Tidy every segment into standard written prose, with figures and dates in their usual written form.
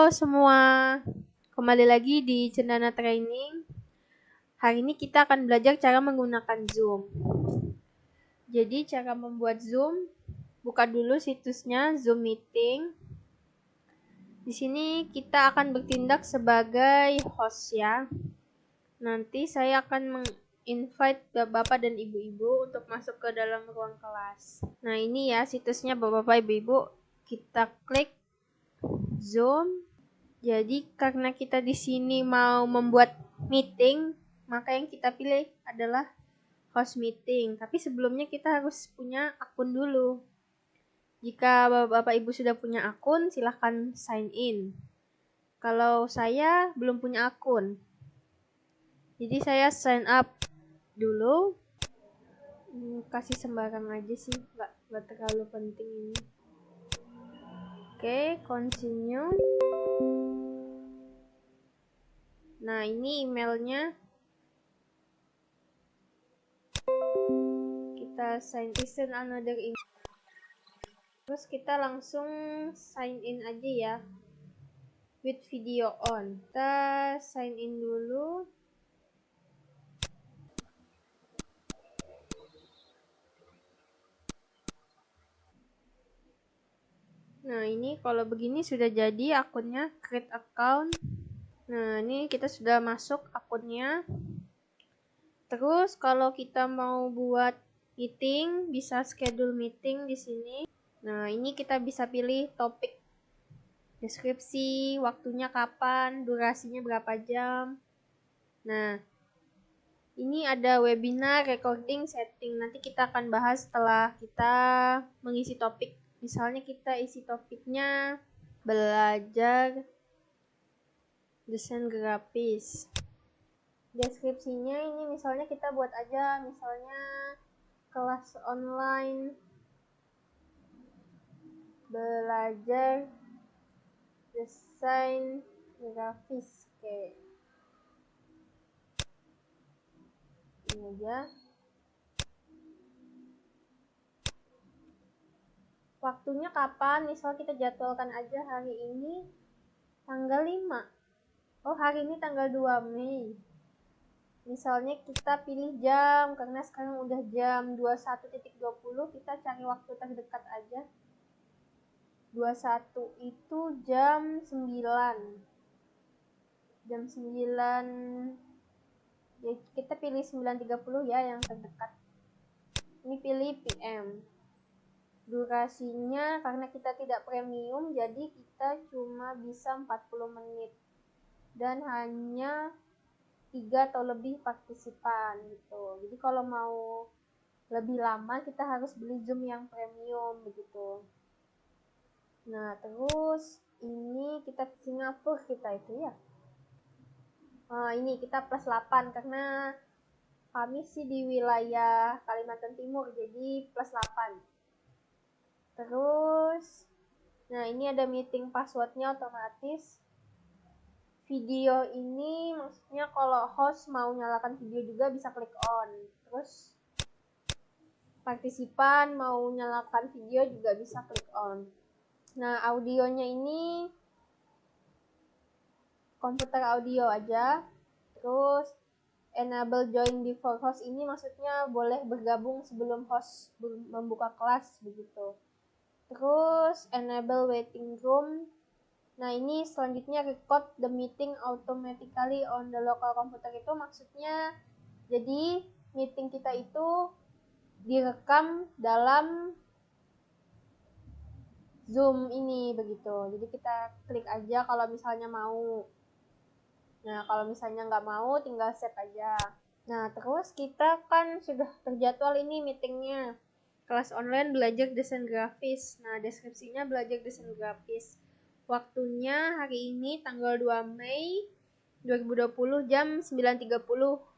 Halo semua, kembali lagi di Cendana Training. Hari ini kita akan belajar cara menggunakan Zoom. Jadi cara membuat Zoom, buka dulu situsnya Zoom Meeting. Di sini kita akan bertindak sebagai host ya. Nanti saya akan invite bapak dan ibu-ibu untuk masuk ke dalam ruang kelas. Nah ini ya situsnya bapak-bapak ibu-ibu. Kita klik Zoom. Jadi karena kita di sini mau membuat meeting, maka yang kita pilih adalah host meeting. Tapi sebelumnya kita harus punya akun dulu. Jika Bapak Ibu sudah punya akun, silahkan sign in. Kalau saya belum punya akun, jadi saya sign up dulu. Kasih sembarang aja sih, nggak terlalu penting ini. Oke, continue. Nah, ini emailnya. Kita sign in another email. Terus kita langsung sign in aja ya. With video on. Kita sign in dulu. Nah, ini kalau begini sudah jadi akunnya, create account. Nah, ini kita sudah masuk akunnya. Terus kalau kita mau buat meeting, bisa schedule meeting di sini. Nah, ini kita bisa pilih topik, deskripsi, waktunya kapan, durasinya berapa jam. Nah, ini ada webinar, recording, setting. Nanti kita akan bahas setelah kita mengisi topik. Misalnya kita isi topiknya belajar desain grafis. Deskripsinya ini misalnya kita buat aja, misalnya kelas online belajar desain grafis. Oke. Ini aja. Waktunya kapan? Misal kita jadwalkan aja hari ini tanggal 5. Oh, hari ini tanggal 2 Mei. Misalnya kita pilih jam, karena sekarang udah jam 21.20, kita cari waktu terdekat aja. 21 itu jam 9. Jam 9. Ya, kita pilih 9.30 ya yang terdekat. Ini pilih PM. Durasinya karena kita tidak premium, jadi kita cuma bisa 40 menit. Dan hanya 3 atau lebih partisipan gitu. Jadi kalau mau lebih lama kita harus beli Zoom yang premium begitu. Nah, terus ini kita Singapura kita itu ya. Ini kita plus 8 karena kami sih di wilayah Kalimantan Timur, jadi plus 8. Terus, nah ini ada meeting passwordnya otomatis. Video ini maksudnya kalau host mau nyalakan video juga bisa klik on. Terus partisipan mau nyalakan video juga bisa klik on. Nah, audionya ini komputer audio aja. Terus enable join before host ini maksudnya boleh bergabung sebelum host membuka kelas begitu. Terus enable waiting room. Nah, ini selanjutnya record the meeting automatically on the local computer, itu maksudnya jadi meeting kita itu direkam dalam Zoom ini begitu. Jadi kita klik aja kalau misalnya mau. Nah, kalau misalnya nggak mau tinggal save aja. Nah, terus kita kan sudah terjadwal ini meetingnya. Kelas online belajar desain grafis. Nah, deskripsinya belajar desain grafis. Waktunya hari ini tanggal 2 Mei 2020 jam 9.30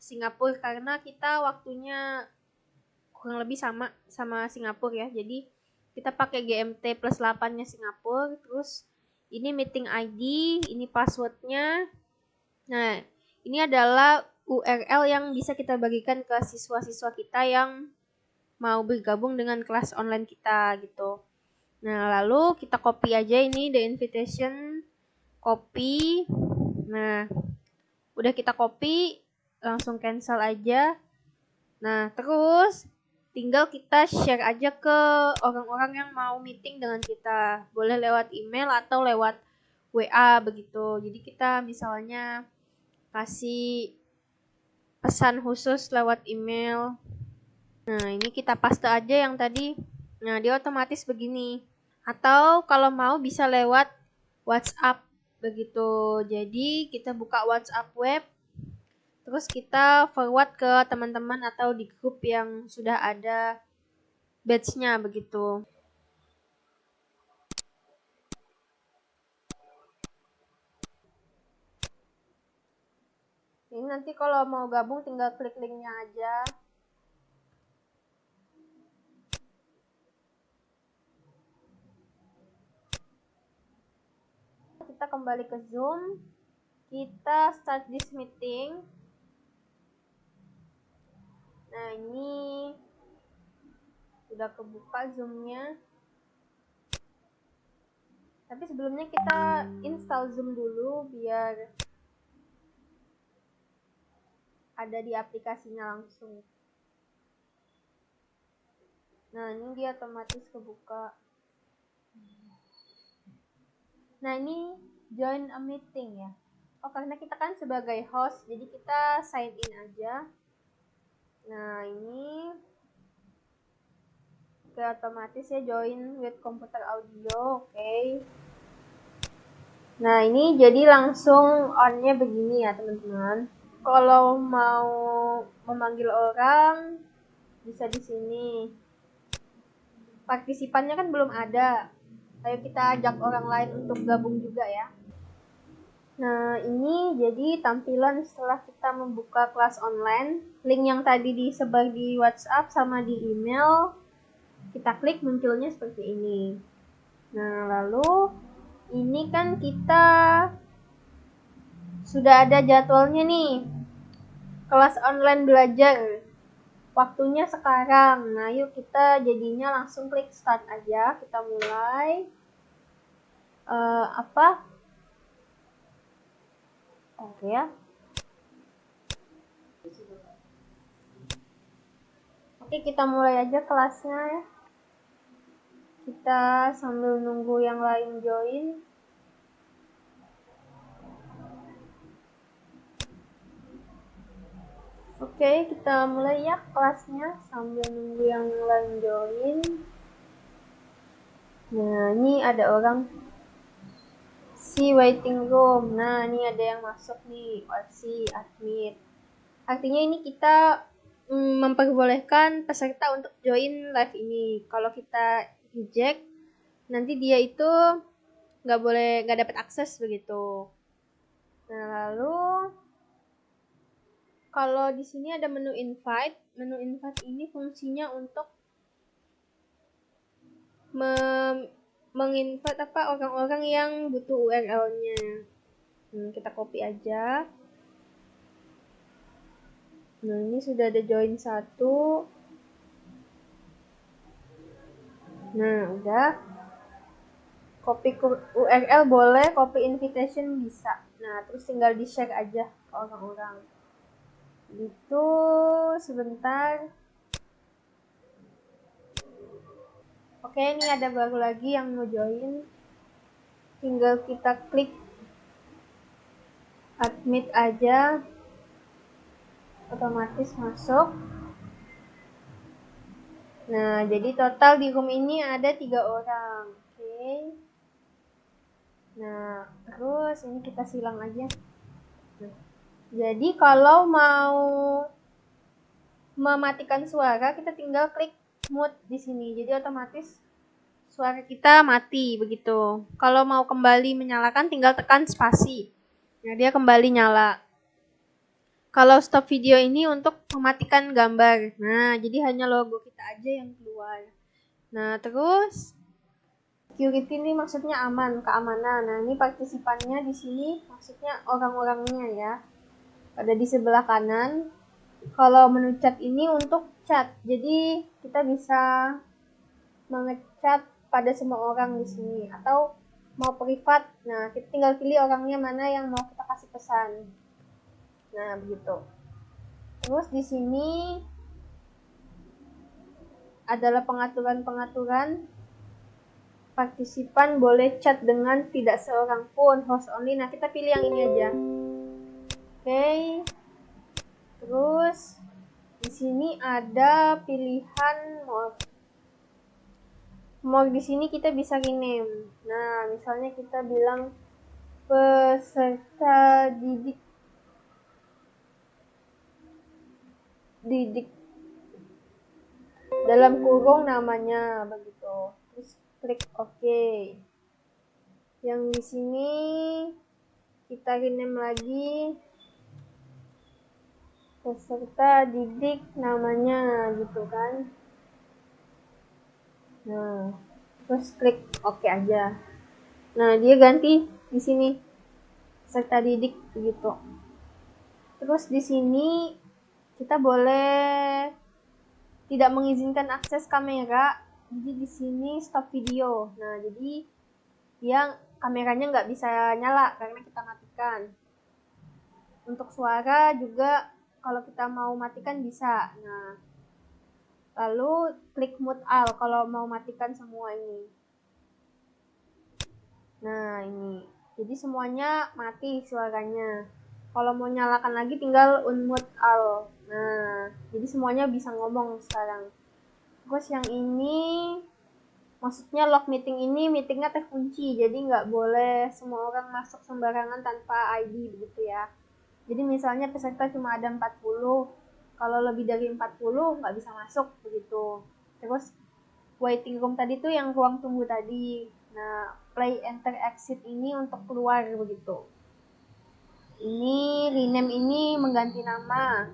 Singapura, karena kita waktunya kurang lebih sama Singapura ya. Jadi kita pakai GMT plus 8-nya Singapura. Terus ini meeting ID, ini passwordnya. Nah, ini adalah URL yang bisa kita bagikan ke siswa-siswa kita yang mau bergabung dengan kelas online kita gitu. Nah, lalu kita copy aja ini the invitation copy. Nah, udah kita copy, langsung cancel aja. Nah, terus tinggal kita share aja ke orang-orang yang mau meeting dengan kita. Boleh lewat email atau lewat WA begitu. Jadi kita misalnya kasih pesan khusus lewat email. Nah, ini kita paste aja yang tadi. Nah, dia otomatis begini. Atau kalau mau bisa lewat WhatsApp begitu. Jadi kita buka WhatsApp web, terus kita forward ke teman-teman atau di grup yang sudah ada batch-nya begitu. Ini nanti kalau mau gabung tinggal klik linknya aja. Kita kembali ke Zoom. Kita start this meeting. Nah, ini udah kebuka Zoom-nya. Tapi sebelumnya kita install Zoom dulu biar ada di aplikasinya langsung. Nah, ini dia otomatis kebuka. Nah, ini join a meeting ya. Oh, karena kita kan sebagai host, jadi kita sign in aja. Nah, ini otomatis ya, join with computer audio. Oke. Nah, ini jadi langsung on-nya begini ya, teman-teman. Kalau mau memanggil orang, bisa di sini. Partisipannya kan belum ada. Ayo kita ajak orang lain untuk gabung juga ya. Nah, ini jadi tampilan setelah kita membuka kelas online. Link yang tadi disebar di WhatsApp sama di email, kita klik munculnya seperti ini. Nah, lalu ini kan kita sudah ada jadwalnya nih. Kelas online belajar. Waktunya sekarang. Nah, yuk kita jadinya langsung klik start aja. Kita mulai. Oke ya. Oke, kita mulai aja kelasnya ya. Kita sambil nunggu yang lain join. Oke, kita mulai ya kelasnya sambil nunggu yang lain join. Nah, ini ada orang si waiting room. Nah, ini ada yang masuk nih, si admit. Artinya ini kita memperbolehkan peserta untuk join live ini. Kalau kita reject, nanti dia itu nggak dapat akses begitu. Nah, lalu kalau di sini ada menu invite. Menu invite ini fungsinya untuk menginvite orang-orang yang butuh URL-nya. Kita copy aja. Nah, ini sudah ada join 1. Nah, udah. Copy URL boleh, copy invitation bisa. Nah, terus tinggal di-share aja ke orang-orang. Gitu, sebentar. Oke, ini ada baru lagi yang mau join. Tinggal kita klik admit aja. Otomatis masuk. Nah, jadi total di room ini ada 3 orang. Oke. Nah, terus ini kita silang aja. Nah, jadi kalau mau mematikan suara, kita tinggal klik mute di sini. Jadi otomatis suara kita mati begitu. Kalau mau kembali menyalakan, tinggal tekan spasi. Nah, dia kembali nyala. Kalau stop video ini untuk mematikan gambar. Nah, jadi hanya logo kita aja yang keluar. Nah, terus security ini maksudnya aman, keamanan. Nah, ini partisipannya di sini maksudnya orang-orangnya ya. Ada di sebelah kanan. Kalau menu chat ini untuk chat. Jadi kita bisa mengechat pada semua orang di sini atau mau privat. Nah, kita tinggal pilih orangnya mana yang mau kita kasih pesan. Nah, begitu. Terus di sini adalah pengaturan-pengaturan. Partisipan boleh chat dengan tidak seorang pun, host only. Nah, kita pilih yang ini aja. Oke. Terus di sini ada pilihan more. More di sini kita bisa rename. Nah, misalnya kita bilang peserta didik dalam kurung namanya begitu. Terus klik OK. Yang di sini kita rename lagi peserta didik namanya gitu kan. Nah, terus klik OK aja. Nah, dia ganti di sini peserta didik begitu. Terus di sini kita boleh tidak mengizinkan akses kamera. Jadi di sini stop video. Nah, jadi dia kameranya nggak bisa nyala karena kita matikan. Untuk suara juga kalau kita mau matikan bisa. Nah, lalu klik mute all kalau mau matikan semua ini. Nah, ini. Jadi semuanya mati suaranya. Kalau mau nyalakan lagi tinggal unmute all. Nah, jadi semuanya bisa ngomong sekarang. Terus yang ini, maksudnya log meeting ini meetingnya terkunci. Jadi nggak boleh semua orang masuk sembarangan tanpa ID begitu ya. Jadi misalnya peserta cuma ada 40, kalau lebih dari 40 nggak bisa masuk begitu. Terus waiting room tadi tuh yang ruang tunggu tadi. Nah, play enter exit ini untuk keluar begitu. Ini rename ini mengganti nama.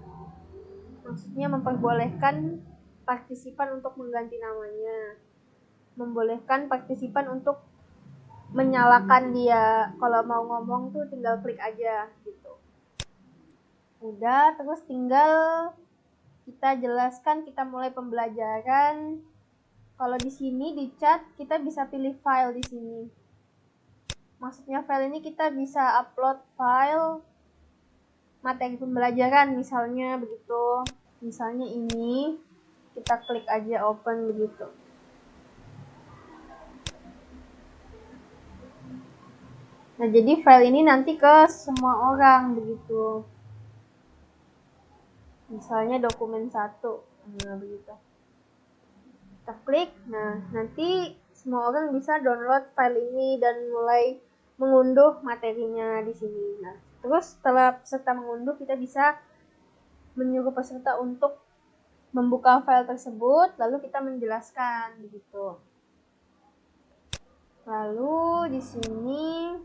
Maksudnya memperbolehkan partisipan untuk mengganti namanya. Membolehkan partisipan untuk menyalakan dia. Kalau mau ngomong tuh tinggal klik aja gitu. Udah, terus tinggal kita jelaskan, kita mulai pembelajaran. Kalau di sini di chat kita bisa pilih file di sini. Maksudnya file ini kita bisa upload file materi pembelajaran misalnya begitu. Misalnya ini kita klik aja open begitu. Nah, jadi file ini nanti ke semua orang begitu. Misalnya dokumen 1. Nah, begitu. Kita klik. Nah, nanti semua orang bisa download file ini dan mulai mengunduh materinya di sini. Nah, terus setelah peserta mengunduh, kita bisa menyuruh peserta untuk membuka file tersebut, lalu kita menjelaskan begitu. Lalu di sini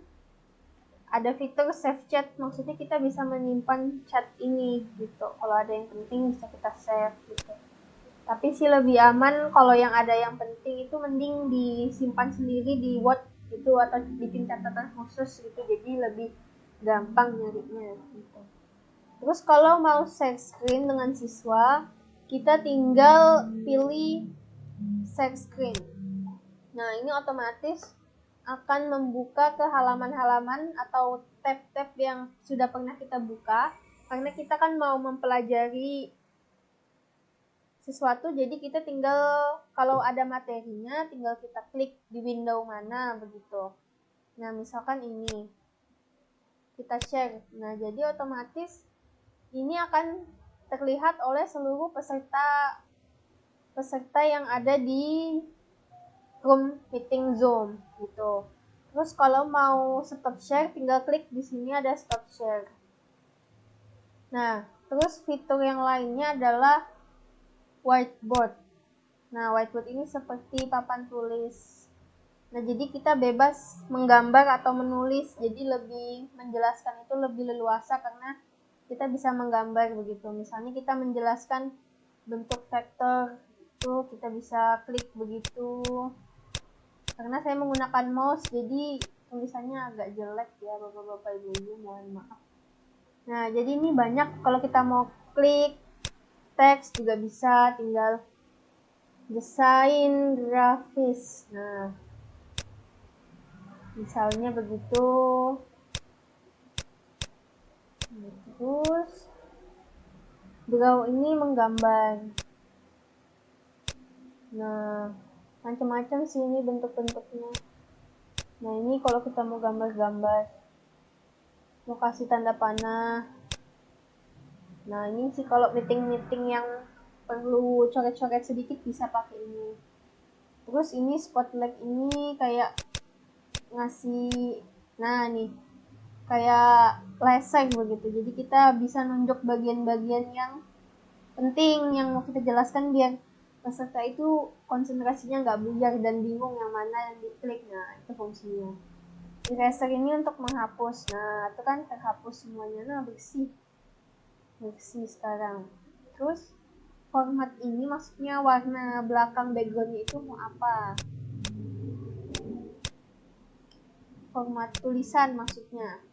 ada fitur save chat, maksudnya kita bisa menyimpan chat ini gitu. Kalau ada yang penting bisa kita save gitu. Tapi sih lebih aman kalau yang ada yang penting itu mending disimpan sendiri di Word gitu atau bikin catatan khusus gitu. Jadi lebih gampang nyarinya gitu. Terus kalau mau share screen dengan siswa, kita tinggal pilih share screen. Nah, ini otomatis akan membuka ke halaman-halaman atau tab-tab yang sudah pernah kita buka. Karena kita kan mau mempelajari sesuatu, jadi kita tinggal kalau ada materinya tinggal kita klik di window mana begitu. Nah, misalkan ini kita share. Nah, jadi otomatis ini akan terlihat oleh seluruh peserta yang ada di room meeting Zoom gitu. Terus kalau mau stop share tinggal klik di sini ada stop share. Nah, terus fitur yang lainnya adalah whiteboard. Nah, whiteboard ini seperti papan tulis. Nah, jadi kita bebas menggambar atau menulis. Jadi lebih menjelaskan itu lebih leluasa karena kita bisa menggambar begitu. Misalnya kita menjelaskan bentuk vektor itu kita bisa klik begitu. Karena saya menggunakan mouse jadi tulisannya agak jelek ya bapak-bapak ibu-ibu, mohon maaf. Nah, jadi ini banyak, kalau kita mau klik teks juga bisa, tinggal desain grafis. Nah, Misalnya begitu. Terus draw ini menggambar. Nah, macam-macam sih ini bentuk-bentuknya. Nah, ini kalau kita mau gambar-gambar, mau kasih tanda panah. Nah, ini sih kalau meeting-meeting yang perlu coret-coret sedikit bisa pakai ini. Terus ini spotlight ini kayak ngasih, nah nih, kayak laser begitu. Jadi kita bisa nunjuk bagian-bagian yang penting yang mau kita jelaskan biar peserta itu konsentrasinya nggak buyar dan bingung yang mana yang diklik. Nah, itu fungsinya. Eraser ini untuk menghapus. Nah, itu kan terhapus semuanya. Nah, bersih sekarang. Terus format ini maksudnya warna belakang backgroundnya itu mau apa? Format tulisan maksudnya.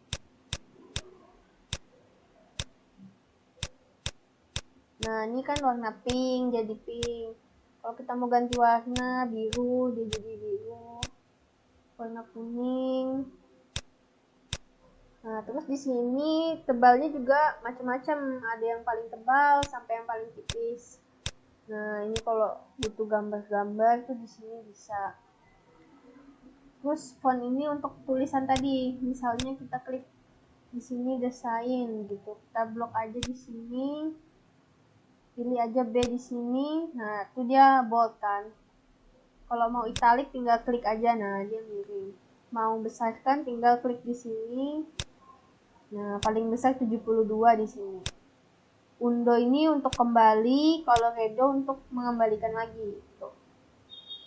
Nah, ini kan warna pink jadi pink. Kalau kita mau ganti warna biru dia jadi biru. Warna kuning. Nah, terus di sini tebalnya juga macam-macam. Ada yang paling tebal sampai yang paling tipis. Nah, ini kalau butuh gambar-gambar tuh di sini bisa. Terus font ini untuk tulisan tadi. Misalnya kita klik di sini desain gitu. Kita blok aja di sini. Pilih aja B di sini. Nah, itu dia bold kan. Kalau mau italic tinggal klik aja. Nah, dia miring. Mau besarkan tinggal klik di sini. Nah, paling besar 72 di sini. Undo ini untuk kembali, kalau redo untuk mengembalikan lagi. Gitu.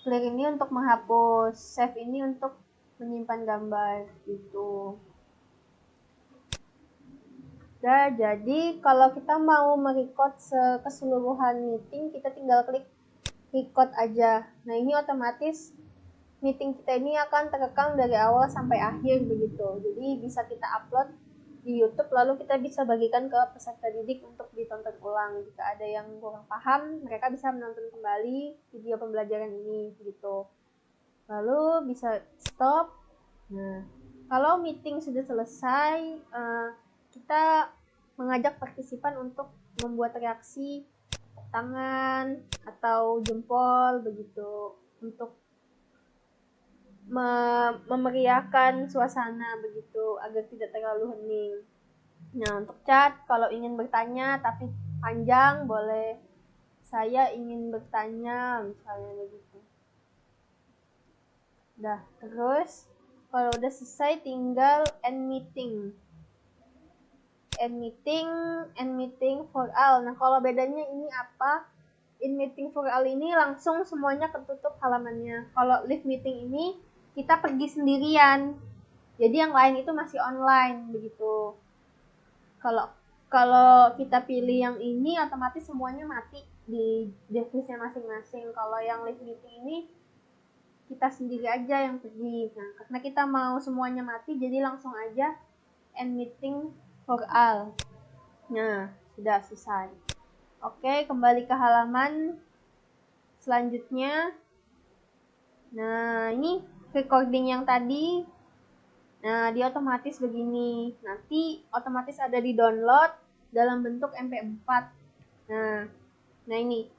Clear ini untuk menghapus, save ini untuk menyimpan gambar gitu. Nah, jadi kalau kita mau merecord keseluruhan meeting, kita tinggal klik record aja. Nah, ini otomatis meeting kita ini akan terekam dari awal sampai akhir begitu. Jadi bisa kita upload di YouTube, lalu kita bisa bagikan ke peserta didik untuk ditonton ulang. Jika ada yang kurang paham, mereka bisa menonton kembali video pembelajaran ini gitu. Lalu bisa stop. Nah, kalau meeting sudah selesai, kita mengajak partisipan untuk membuat reaksi tangan atau jempol begitu untuk memeriahkan suasana begitu agar tidak terlalu hening. Nah, untuk chat kalau ingin bertanya tapi panjang boleh saya ingin bertanya misalnya begitu. Dah, terus kalau udah selesai tinggal end meeting. End meeting for all. Nah, kalau bedanya ini apa? In meeting for all ini langsung semuanya ketutup halamannya. Kalau live meeting ini kita pergi sendirian. Jadi yang lain itu masih online begitu. Kalau kita pilih yang ini otomatis semuanya mati di device-nya masing-masing. Kalau yang live meeting ini kita sendiri aja yang pergi. Nah, karena kita mau semuanya mati jadi langsung aja end meeting for all. Nah, sudah selesai. Oke, kembali ke halaman selanjutnya. Nah, ini recording yang tadi. Nah, dia otomatis begini. Nanti otomatis ada di download dalam bentuk MP4. Nah ini.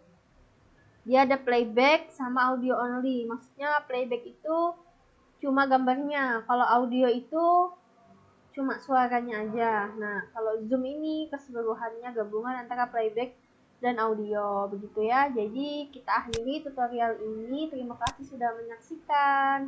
Dia ada playback sama audio only. Maksudnya playback itu cuma gambarnya. Kalau audio itu cuma suaranya aja. Nah, kalau Zoom ini keseluruhannya gabungan antara playback dan audio. Begitu ya. Jadi kita akhiri tutorial ini. Terima kasih sudah menyaksikan.